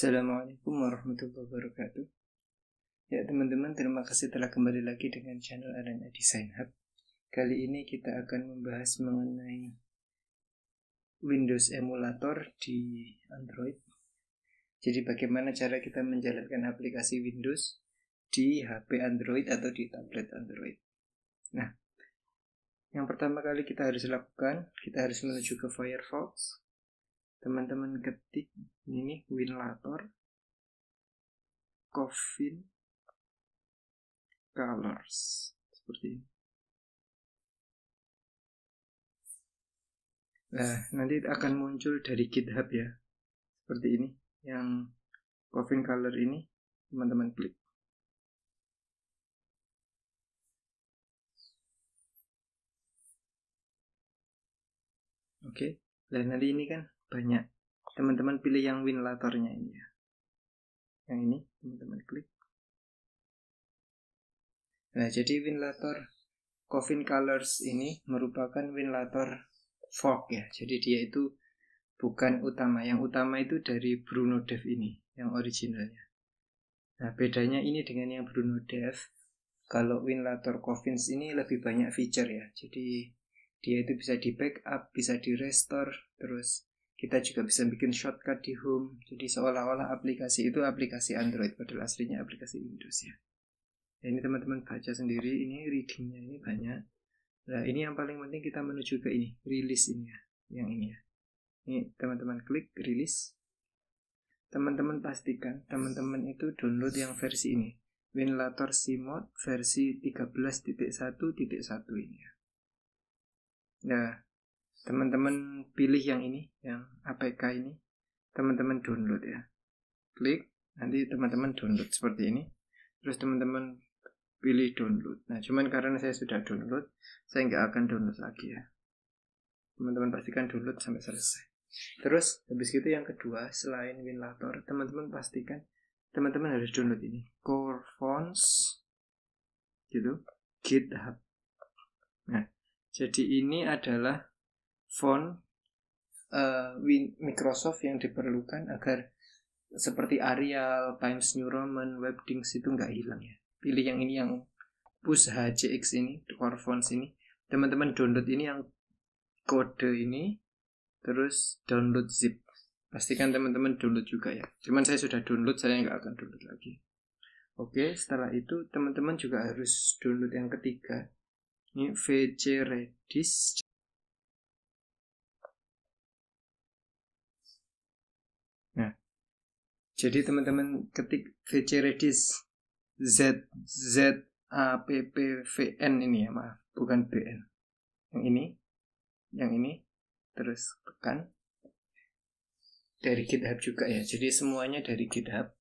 Assalamualaikum warahmatullahi wabarakatuh. Ya teman-teman, terima kasih telah kembali lagi dengan channel Arena Design Hub. Kali ini kita akan membahas mengenai Windows emulator di Android. Jadi bagaimana cara kita menjalankan aplikasi Windows di HP Android atau di tablet Android. Nah, yang pertama kali kita harus lakukan, kita harus menuju ke Firefox. Teman-teman ketik ini Winlator Coffin Colors seperti ini. Nah, nanti akan muncul dari GitHub ya, seperti ini. Yang Coffin Color ini teman-teman klik. Oke, dan nanti ini kan banyak. Teman-teman pilih yang Winlatornya ini ya. Yang ini teman-teman klik. Nah, jadi Winlator Coffin Colors ini merupakan Winlator fork ya. Jadi dia itu bukan utama. Yang utama itu dari Bruno Dev ini, yang originalnya. Nah, bedanya ini dengan yang Bruno Dev. Kalau Winlator Coffins ini lebih banyak feature ya. Jadi dia itu bisa di backup, bisa di restore, terus kita juga bisa bikin shortcut di home. Jadi seolah-olah aplikasi itu aplikasi Android, padahal aslinya aplikasi Windows ya. Nah, ini teman-teman baca sendiri, ini readingnya ini banyak. Nah, ini yang paling penting kita menuju ke ini, release ini ya, yang ini ya. Ini teman-teman klik release. Teman-teman pastikan teman-teman itu download yang versi ini, Winlator CMod versi 13.1.1 ini ya. Nah, teman-teman pilih yang ini, yang APK ini, teman-teman download ya. Klik, nanti teman-teman download seperti ini. Terus teman-teman pilih download. Nah, cuman karena saya sudah download, saya nggak akan download lagi ya. Teman-teman pastikan download sampai selesai. Terus, habis itu yang kedua, selain Winlator, teman-teman pastikan teman-teman harus download ini, Core Fonts, gitu, GitHub. Nah, jadi ini adalah font Microsoft yang diperlukan agar seperti Arial, Times New Roman, Webdings itu nggak hilang ya. Pilih yang ini, yang Push HCX ini, Core Fonts ini. Teman-teman download ini yang kode ini, terus download zip. Pastikan teman-teman download juga ya. Cuman saya sudah download, saya nggak akan download lagi. Oke, setelah itu teman-teman juga harus download yang ketiga. Ini VC Redis. Nah, jadi teman-teman ketik VC Redis ZAPPVN ini ya, maaf, bukan BN. Yang ini, terus tekan. Dari GitHub juga ya, jadi semuanya dari GitHub.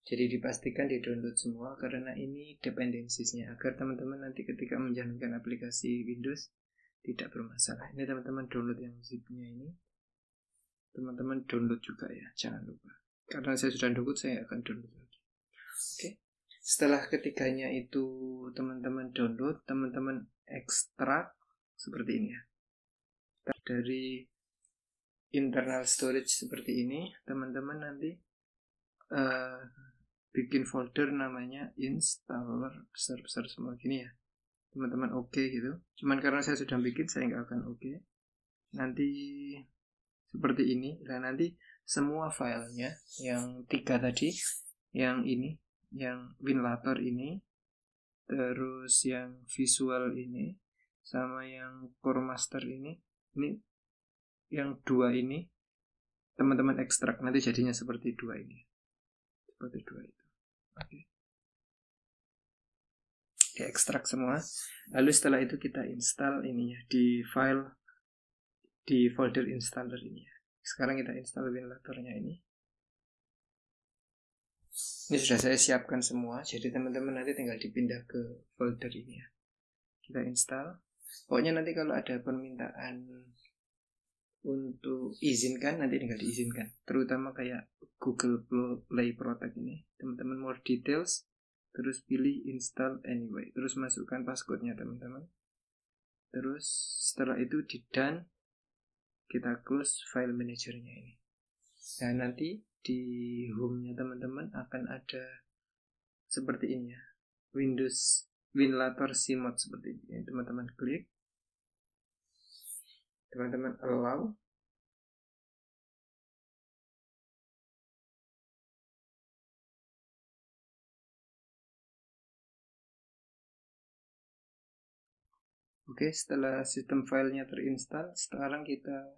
Jadi dipastikan di-download semua karena ini dependensiesnya agar teman-teman nanti ketika menjalankan aplikasi Windows tidak bermasalah. Ini teman-teman download yang zip-nya ini. Teman-teman download juga ya, jangan lupa. Karena saya sudah download, saya akan download lagi. Oke. Setelah ketiganya itu teman-teman download, teman-teman ekstrak seperti ini ya. Dari internal storage seperti ini, teman-teman nanti bikin folder namanya installer besar-besar semua gini ya. Teman-teman oke gitu. Cuman karena saya sudah bikin, saya nggak akan oke. Nanti seperti ini. Dan nanti semua filenya yang 3 tadi, yang ini, yang Winlator ini, terus yang visual ini, sama yang Core Master ini yang 2 ini, teman-teman ekstrak. Nanti jadinya seperti 2 ini. Seperti 2 itu. Oke. Diekstrak semua. Lalu setelah itu kita install ini ya, di folder installer ini ya. Sekarang kita install Winlatornya ini. Ini sudah saya siapkan semua, jadi teman-teman nanti tinggal dipindah ke folder ini ya. Kita install. Pokoknya nanti kalau ada permintaan untuk izinkan, nanti tinggal diizinkan. Terutama kayak Google Play Protect ini. Teman-teman more details, terus pilih install anyway. Terus masukkan passwordnya teman-teman. Terus setelah itu di done, kita close file manajernya ini. Nah nanti di home-nya teman-teman akan ada seperti ini ya, Windows WinLator CMod seperti ini. Teman-teman klik, teman-teman allow. Oke, setelah sistem filenya terinstall, sekarang kita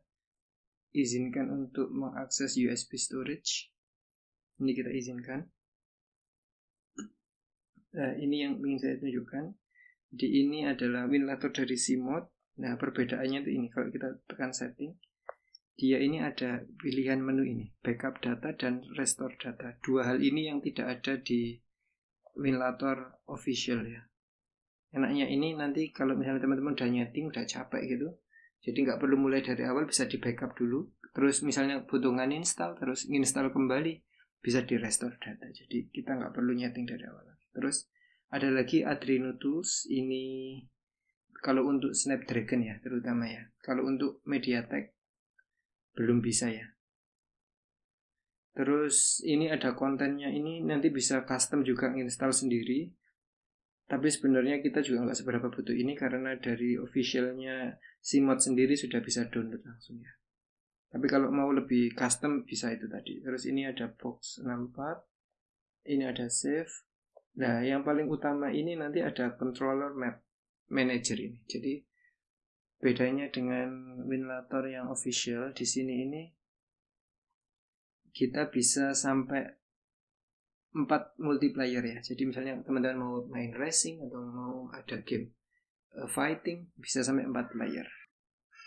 izinkan untuk mengakses USB storage. Ini kita izinkan. Nah, ini yang ingin saya tunjukkan. Di ini adalah WinLator dari CMod. Nah, perbedaannya itu ini. Kalau kita tekan setting, dia ini ada pilihan menu ini, backup data dan restore data. Dua hal ini yang tidak ada di WinLator official ya. Enaknya ini nanti kalau misalnya teman-teman udah nyeting, udah capek gitu, jadi nggak perlu mulai dari awal, bisa di backup dulu. Terus misalnya butuh install, terus install kembali, bisa di restore data. Jadi kita nggak perlu nyeting dari awal. Terus ada lagi Adreno Tools. Ini kalau untuk Snapdragon ya terutama ya. Kalau untuk MediaTek belum bisa ya. Terus ini ada kontennya, ini nanti bisa custom juga install sendiri. Tapi sebenarnya kita juga nggak seberapa butuh ini karena dari officialnya CMod sendiri sudah bisa download langsung ya. Tapi kalau mau lebih custom bisa itu tadi. Terus ini ada box 64, ini ada save. Nah, yang paling utama ini nanti ada controller map manager ini. Jadi bedanya dengan WinLator yang official di sini ini kita bisa sampai 4 multiplayer ya. Jadi misalnya teman-teman mau main racing atau mau ada game fighting, bisa sampai 4 player.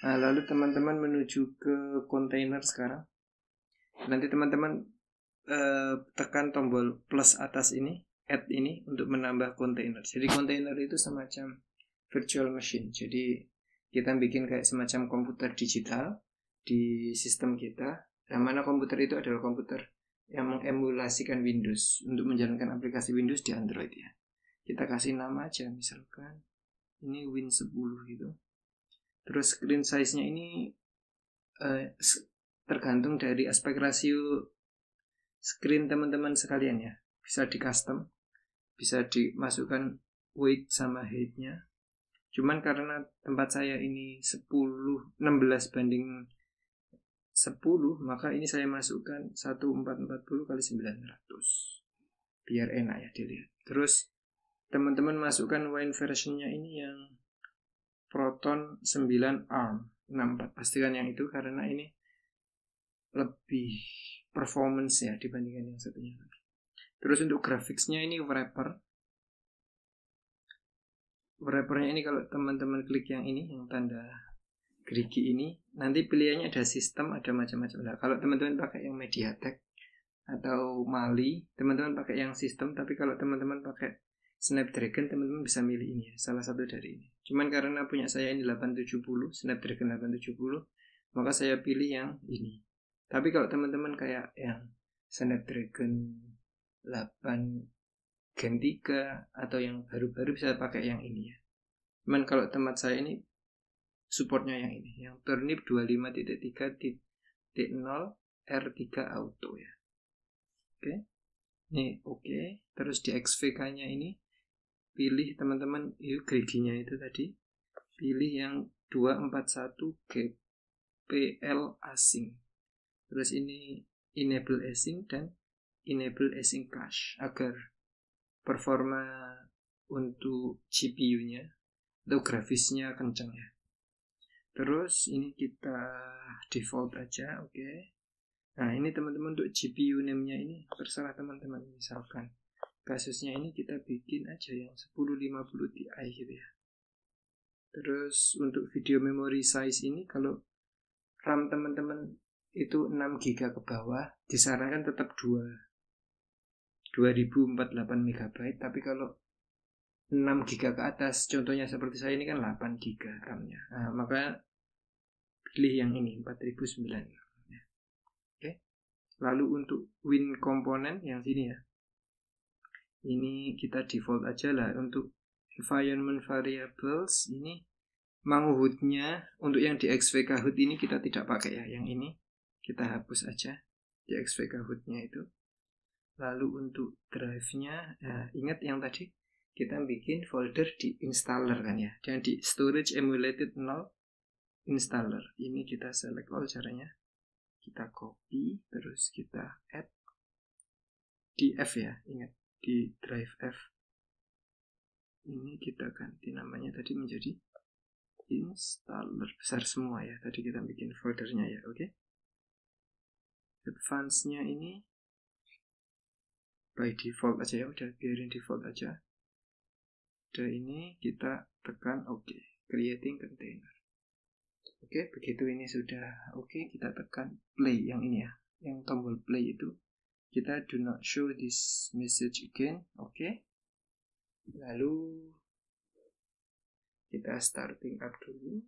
Nah, lalu teman-teman menuju ke kontainer sekarang. Nanti teman-teman tekan tombol plus atas ini, add ini untuk menambah kontainer. Jadi kontainer itu semacam virtual machine. Jadi kita bikin kayak semacam komputer digital di sistem kita. Yang mana komputer itu adalah komputer yang mengemulasikan Windows untuk menjalankan aplikasi Windows di Android ya. Kita kasih nama aja, misalkan ini Win10 gitu. Terus screen size-nya ini tergantung dari aspek rasio screen teman-teman sekalian ya. Bisa di custom, bisa dimasukkan weight sama height-nya. Cuman karena tempat saya ini 16 banding 10, maka ini saya masukkan 1440 kali 900 biar enak ya dilihat. Terus teman-teman masukkan wine versionnya ini yang Proton 9 ARM 64. Pastikan yang itu karena ini lebih performance ya dibandingkan yang satunya lagi. Terus untuk graphicsnya ini wrapper. Wrappernya ini kalau teman-teman klik yang ini, yang tanda gerigi ini, nanti pilihannya ada sistem, ada macam-macam. Nah, kalau teman-teman pakai yang MediaTek atau Mali, teman-teman pakai yang sistem. Tapi kalau teman-teman pakai Snapdragon, teman-teman bisa milih ini ya, salah satu dari ini. Cuman karena punya saya ini 870, Snapdragon 870, maka saya pilih yang ini. Tapi kalau teman-teman kayak yang Snapdragon 8 Gen 3 atau yang baru-baru bisa pakai yang ini ya. Cuman kalau tempat saya ini supportnya yang ini, yang Turnip 25.3.0 R3 Auto ya. Oke. Ini oke. Terus di XVK-nya ini pilih teman-teman itu griginya itu tadi. Pilih yang 241 GPL async. Terus ini enable async dan enable async cache agar performa untuk GPU-nya atau grafisnya kencang ya. Terus ini kita default aja, oke. Nah, ini teman-teman untuk GPU name-nya ini terserah teman-teman. Misalkan kasusnya ini kita bikin aja yang 1050 Ti gitu ya. Terus untuk video memory size ini, kalau RAM teman-teman itu 6 GB ke bawah, disarankan tetap 2048 MB. Tapi kalau 6 GB ke atas, contohnya seperti saya ini kan 8 GB RAM-nya. Nah, maka pilih yang ini 4009. Oke. Lalu untuk Win komponen yang sini ya. Ini kita default aja lah. Untuk environment variables ini Mangu HUD-nya untuk yang di XVK HUD ini kita tidak pakai ya. Yang ini kita hapus aja. di XVK hood-nya itu. Lalu untuk drive-nya, ingat yang tadi kita bikin folder di installer kan ya, dan di storage emulated 0 installer. Ini kita select all caranya. Kita copy, terus kita add di F ya, ingat di drive F. Ini kita ganti namanya tadi menjadi installer besar semua ya. Tadi kita bikin foldernya ya, oke. Advance-nya ini by default aja ya, udah biarin default aja. Udah ini kita tekan oke, creating container. Oke, begitu ini sudah oke, kita tekan play yang ini ya, yang tombol play itu. Kita do not show this message again, oke. Lalu kita starting up dulu.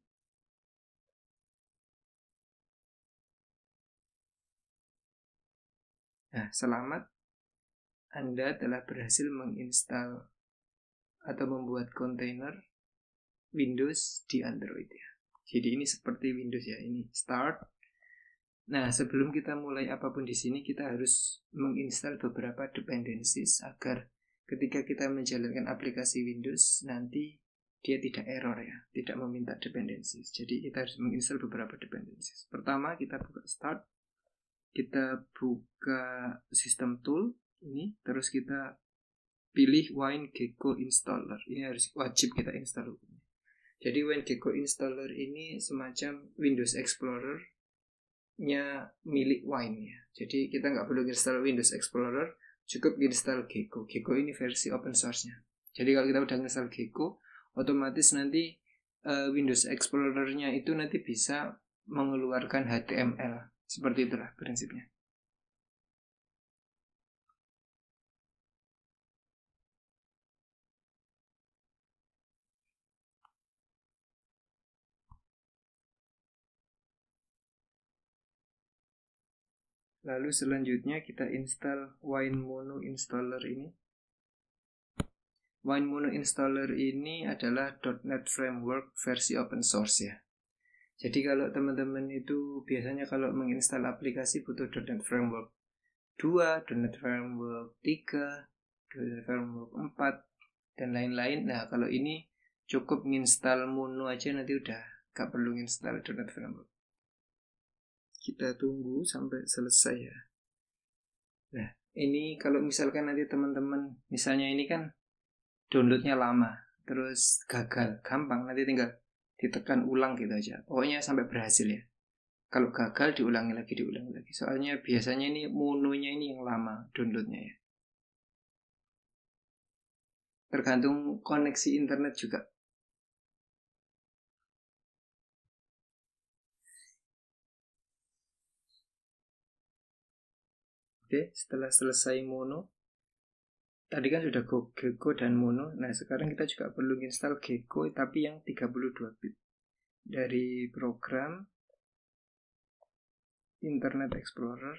Nah, selamat, Anda telah berhasil menginstal atau membuat kontainer Windows di Android ya. Jadi ini seperti Windows ya, ini start. Nah, sebelum kita mulai apapun di sini, kita harus menginstal beberapa dependencies agar ketika kita menjalankan aplikasi Windows nanti dia tidak error ya, tidak meminta dependencies. Jadi kita harus menginstal beberapa dependencies. Pertama, kita buka start, kita buka system tool ini, terus kita pilih WineGecko installer. Ini harus wajib kita install. Jadi WineGecko installer ini semacam Windows Explorer-nya milik Wine ya. Jadi kita nggak perlu install Windows Explorer, cukup install Gecko. Gecko ini versi open source-nya. Jadi kalau kita udah install Gecko, otomatis nanti Windows Explorer-nya itu nanti bisa mengeluarkan HTML. Seperti itulah prinsipnya. Lalu selanjutnya kita install WineMono installer ini. WineMono installer ini adalah .NET Framework versi open source ya. Jadi kalau teman-teman itu biasanya kalau menginstal aplikasi butuh .NET Framework 2, .NET Framework 3, .NET Framework 4, dan lain-lain. Nah kalau ini cukup menginstal Mono aja, nanti udah gak perlu menginstal .NET Framework. Kita tunggu sampai selesai ya. Nah, ini kalau misalkan nanti teman-teman, misalnya ini kan downloadnya lama, terus gagal, gampang, nanti tinggal ditekan ulang gitu aja. Pokoknya sampai berhasil ya. Kalau gagal diulangi lagi. Soalnya biasanya ini mononya ini yang lama downloadnya ya. Tergantung koneksi internet juga. Oke, setelah selesai Mono, tadi kan sudah Gecko dan Mono. Nah, sekarang kita juga perlu install Gecko tapi yang 32 bit. Dari program Internet Explorer.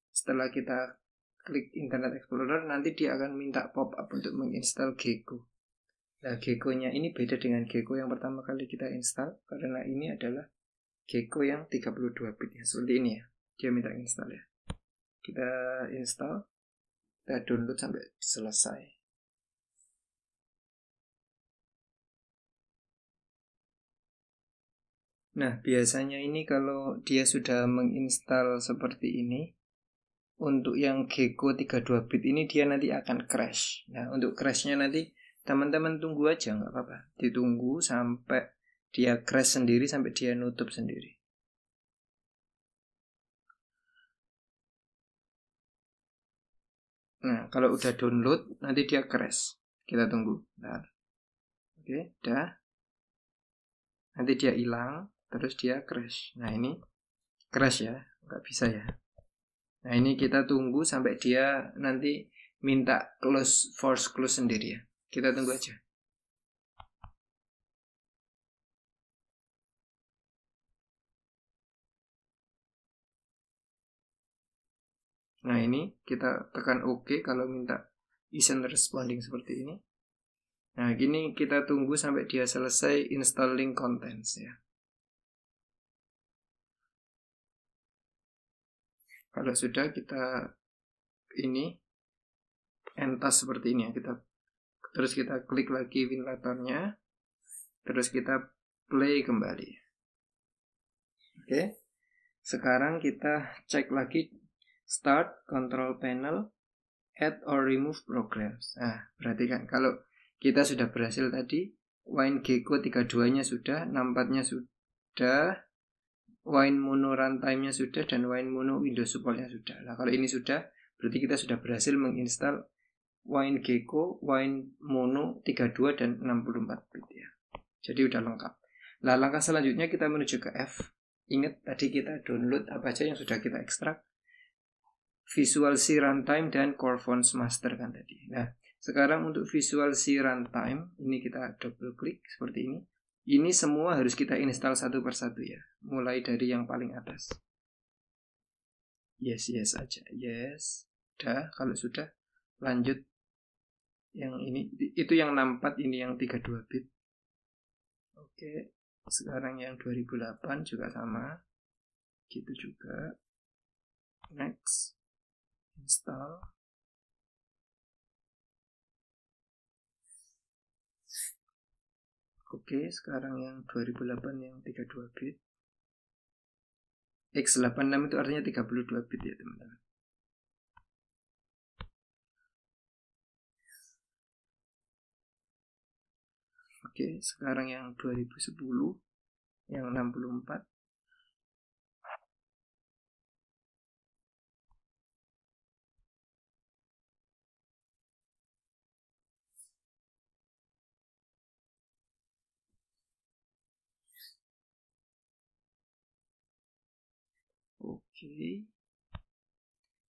Setelah kita klik Internet Explorer, nanti dia akan minta pop-up untuk menginstal Gecko. Nah, Gecko-nya ini beda dengan Gecko yang pertama kali kita install, karena ini adalah Gecko yang 32 bit ya, seperti ini ya. Dia minta install ya. Kita install, kita download sampai selesai. Nah, biasanya ini kalau dia sudah menginstal seperti ini, untuk yang Gecko 32 bit ini dia nanti akan crash. Nah, untuk crashnya nanti teman-teman tunggu aja, nggak apa-apa. Ditunggu sampai dia crash sendiri, sampai dia nutup sendiri. Nah, kalau udah download, nanti dia crash. Kita tunggu. Bentar. Oke, udah. Nanti dia hilang, terus dia crash. Nah, ini crash ya, nggak bisa ya. Nah, ini kita tunggu sampai dia nanti minta force close sendiri ya. Kita tunggu aja. Nah, ini kita tekan OK kalau minta isn't responding seperti ini. Nah, gini kita tunggu sampai dia selesai installing contents ya. Kalau sudah, kita ini entas seperti ini ya. Terus kita klik lagi WinLatornya, terus kita play kembali. Oke. Sekarang kita cek lagi start control panel, add or remove programs. Nah, perhatikan kalau kita sudah berhasil tadi, WineGecko 32-nya sudah, numpad-nya sudah, WineMono runtime-nya sudah, dan WineMono Windows support-nya sudah. Nah, kalau ini sudah, berarti kita sudah berhasil menginstal WineGecko, WineMono 32 dan 64 bit ya. Jadi udah lengkap. Nah, langkah selanjutnya kita menuju ke F. Ingat tadi kita download apa aja yang sudah kita ekstrak. Visual C Runtime dan Core Fonts Master kan tadi. Nah, sekarang untuk Visual C Runtime, ini kita double klik seperti ini. Ini semua harus kita install satu persatu ya. Mulai dari yang paling atas. Yes aja. Yes. Udah, kalau sudah lanjut yang ini. Itu yang 64, ini yang 32 bit. Oke. Sekarang yang 2008 juga sama. Gitu juga. Next. Install. Oke, sekarang yang 2008 yang 32 bit. X86 itu artinya 32 bit ya teman-teman. Oke, sekarang yang 2010 yang 64. Oke.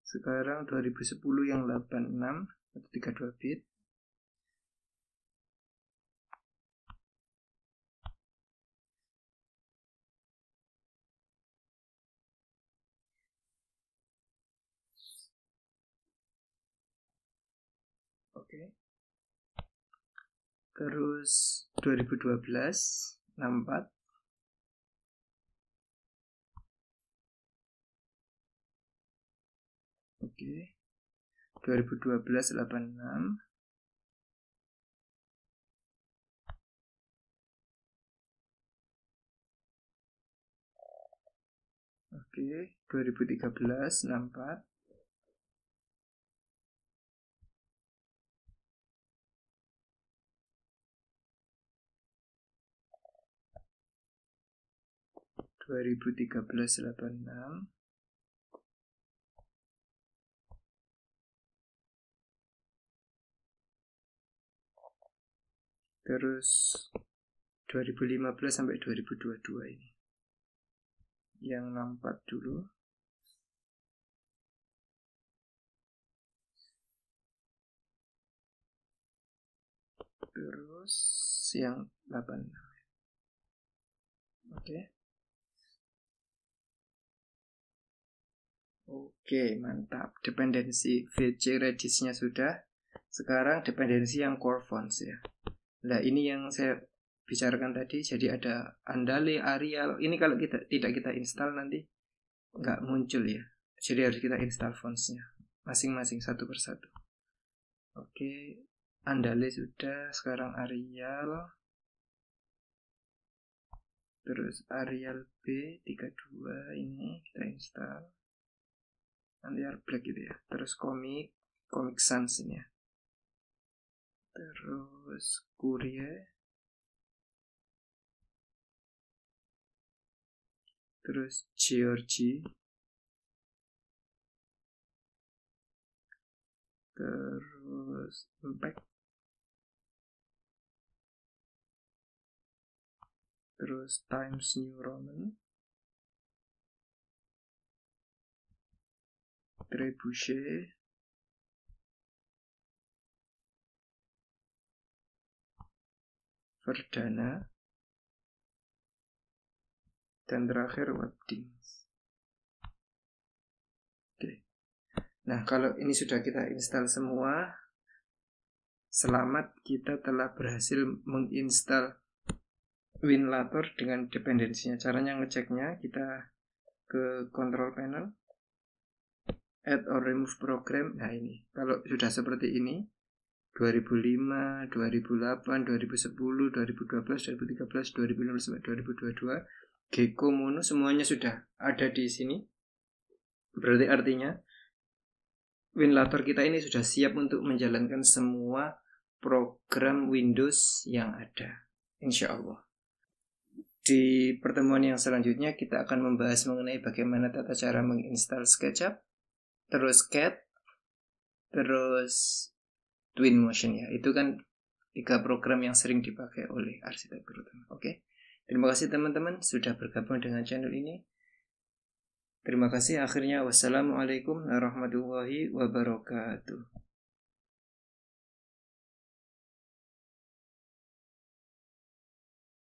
Sekarang 2010 yang 86 atau 32 bit. Oke. Terus 2012 64. Oke. 2012 86. Oke, 2013 64. Dua ribu 86. Terus 2015 sampai 2022 ini. Yang 64 dulu. Terus yang 86. Oke. Oke, mantap. Dependensi VC Redis-nya sudah. Sekarang dependensi yang Core Fonts ya. Nah, ini yang saya bicarakan tadi. Jadi ada Andale, Arial. Ini kalau tidak kita install nanti nggak muncul ya. Jadi harus kita install fontsnya masing-masing satu persatu. Oke, Andale sudah. Sekarang Arial. Terus Arial B32 ini kita install. Nanti Black gitu ya. Terus Comic Sans ini ya. Terus Courier. Terus Georgie. Terus Impact. Terus Times New Roman. Trebuchet. Verdana. Dan terakhir Webdings. Oke. Nah, kalau ini sudah kita install semua, selamat, kita telah berhasil menginstal WinLator dengan dependensinya. Caranya ngeceknya, kita ke control panel, add or remove program. Nah ini, kalau sudah seperti ini 2005, 2008, 2010, 2012, 2013, 2015 sampai 2022 Gecko Mono semuanya sudah ada di sini. Berarti artinya WinLator kita ini sudah siap untuk menjalankan semua program Windows yang ada, insya Allah. Di pertemuan yang selanjutnya kita akan membahas mengenai bagaimana tata cara menginstal SketchUp, terus CAD, terus Twinmotion ya. Itu kan 3 program yang sering dipakai oleh arsitek terutama. Oke. Terima kasih teman-teman sudah bergabung dengan channel ini. Terima kasih. Akhirnya wassalamualaikum warahmatullahi wabarakatuh.